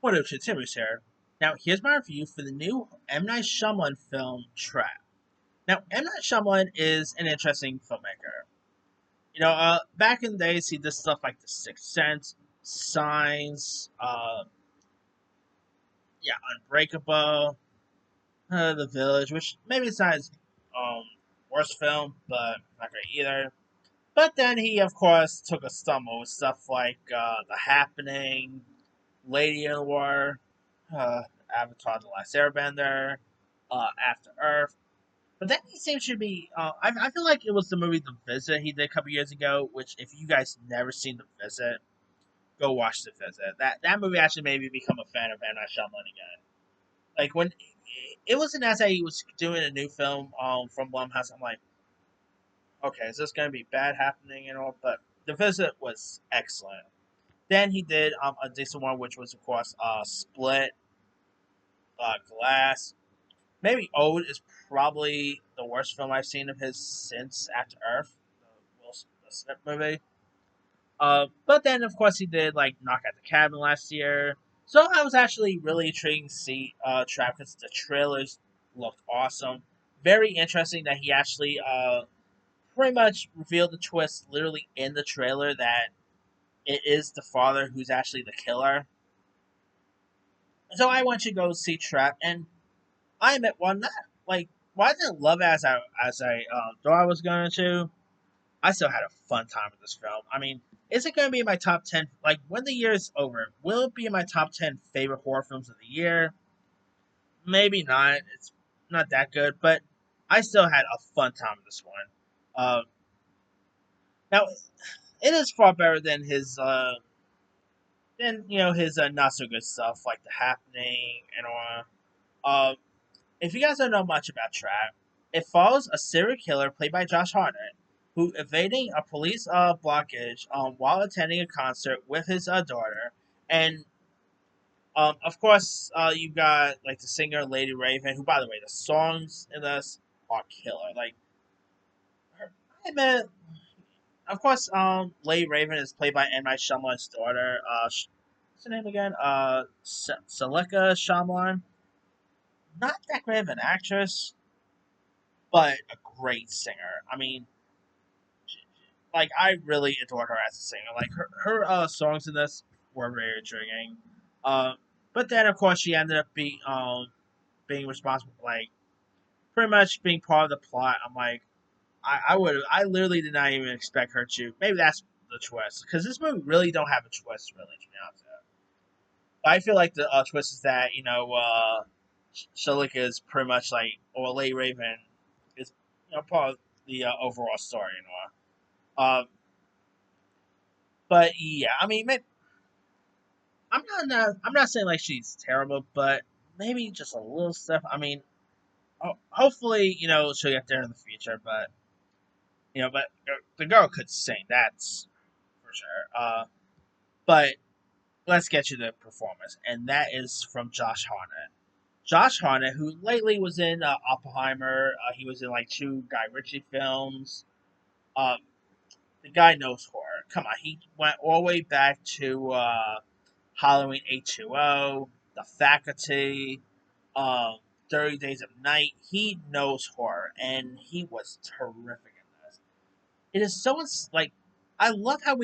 What up, Timmers here. Now, here's my review for the new M. Night Shyamalan film, Trap. Now, M. Night Shyamalan is an interesting filmmaker. Back in the days, he did stuff like The Sixth Sense, Signs, Unbreakable, The Village, which maybe it's not his um, worst film, but not great either. But then he, of course, took a stumble with stuff like The Happening, Lady in the War, uh, Avatar: The Last Airbender, After Earth. But then he seems to be. I feel like it was the movie The Visit he did a couple years ago. Which, if you guys never seen The Visit, go watch The Visit. That movie actually made me become a fan of M. Night Shyamalan again. Like when it wasn't as he was doing a new film from Blumhouse. I'm like, okay, is this going to be bad happening and all? But The Visit was excellent. Then he did a decent one, which was of course Split, Glass. Maybe Ode is probably the worst film I've seen of his since After Earth, the Will Smith movie. But then of course he did like Knock at the Cabin last year. So I was actually really intrigued to see Trap because the trailers looked awesome. Very interesting that he actually pretty much revealed the twist literally in the trailer that it is the father who's actually the killer. So I went to go see Trap, and I admit, one not like while I didn't love it as I thought I was going to, I still had a fun time with this film. I mean, is it going to be in my top 10? Like when the year is over, will it be in my top 10 favorite horror films of the year? Maybe not. It's not that good, but I still had a fun time with this one. Now it is far better than his not so good stuff like The Happening and all. If you guys don't know much about Trap, it follows a serial killer played by Josh Hartnett who evading a police blockage while attending a concert with his daughter. And of course, you've got like the singer Lady Raven, who, by the way, the songs in this are killer. Like, I mean, of course, Lady Raven is played by M. Night Shyamalan's daughter. What's her name again? Seleka Shyamalan. Not that great of an actress, but a great singer. I mean, like I really adored her as a singer. Like her songs in this were very intriguing. Um, but then of course she ended up being responsible, like pretty much being part of the plot. I'm like, I literally did not even expect her to. Maybe that's the twist because this movie really don't have a twist really to be honest. I feel like the twist is that Shalika is pretty much like, or Lady Raven is part of the overall story. But yeah, I mean, I'm not saying like she's terrible, but maybe just a little stuff. I mean, hopefully she'll get there in the future. But but the girl could sing. That's for sure. But let's get to the performance, and that is from Josh Hartnett. Josh Hartnett, who lately was in Oppenheimer, he was in like two Guy Ritchie films. Um, the guy knows horror. Come on, he went all the way back to Halloween H2O, The Faculty, um, 30 Days of Night. He knows horror, and he was terrific in this. It is so like I love how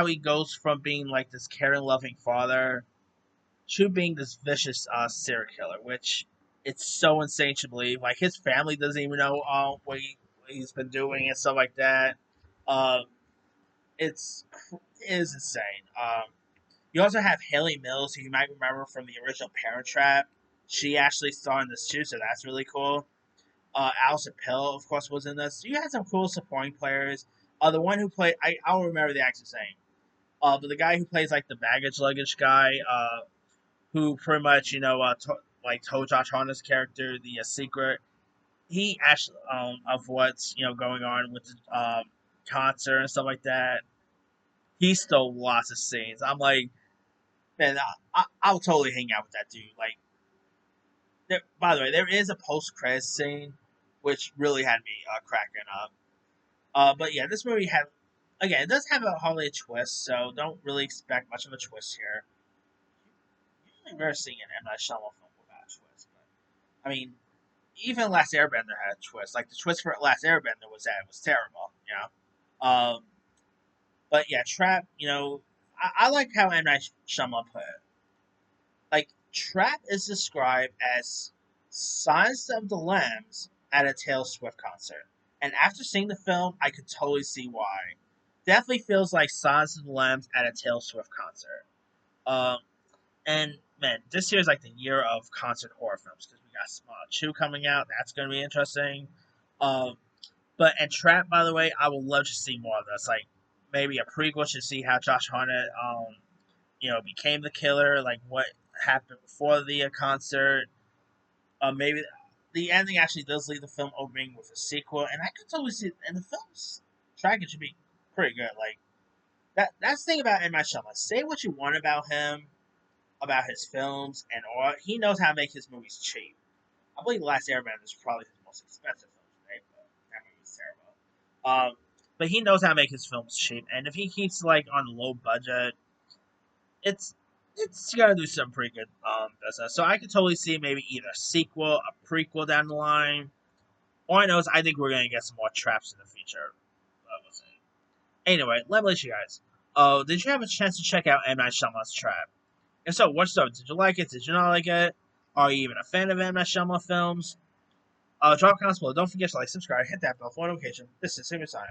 he goes from being like this caring, loving father to being this vicious serial killer, which it's so insane to believe. Like his family doesn't even know what he's been doing and stuff like that. Um, it's it is insane. You also have Haley Mills, who you might remember from the original Parent Trap. She actually starred in this too, so that's really cool. Alison Pill, of course, was in this. You had some cool supporting players. The one who played, I don't remember the actor's name. But the guy who plays like the baggage luggage guy, who pretty much like told Josh Hartnett's character the secret. He actually of what's going on with the concert and stuff like that. He stole lots of scenes. I'm like, man, I'll totally hang out with that dude. Like, by the way, there is a post credit scene, which really had me cracking up. But yeah, this movie had again, it does have hardly a twist, so don't really expect much of a twist here. rare seeing an M Night Shyamalan film without a twist. But I mean, even Last Airbender had a twist. Like the twist for Last Airbender was that it was terrible. You know. But yeah, Trap. I like how M Night Shyamalan put it. Like Trap is described as Silence of the Lambs at a Taylor Swift concert. And after seeing the film, I could totally see why. Definitely feels like Silence of the Lambs at a Taylor Swift concert. Um, and man, this year is like the year of concert horror films because we got Small 2 coming out. That's going to be interesting. Um, and Trap, by the way, I would love to see more of this. Like maybe a prequel to see how Josh Hartnett, became the killer. Like what happened before the concert. Maybe the ending actually does leave the film opening with a sequel, and I could totally see. And the film's tracking should be pretty good. Like that's the thing about M. Night Shyamalan. Say what you want about him, about his films, and all. He knows how to make his movies cheap. I believe The Last Airbender is probably his most expensive film, right? But that movie's terrible. But he knows how to make his films cheap, and if he keeps like on a low budget, it's it's gonna do some pretty good business. So I could totally see maybe either a sequel, a prequel down the line. All I know is I think we're gonna get some more traps in the future. We'll see. Anyway, let me let you guys. Oh, did you have a chance to check out M Night Shyamalan's Trap? And so, what's up? Did you like it? Did you not like it? Are you even a fan of M Night Shyamalan films? Drop comments below. Don't forget to like, subscribe, hit that bell for notification. This is Simon signing.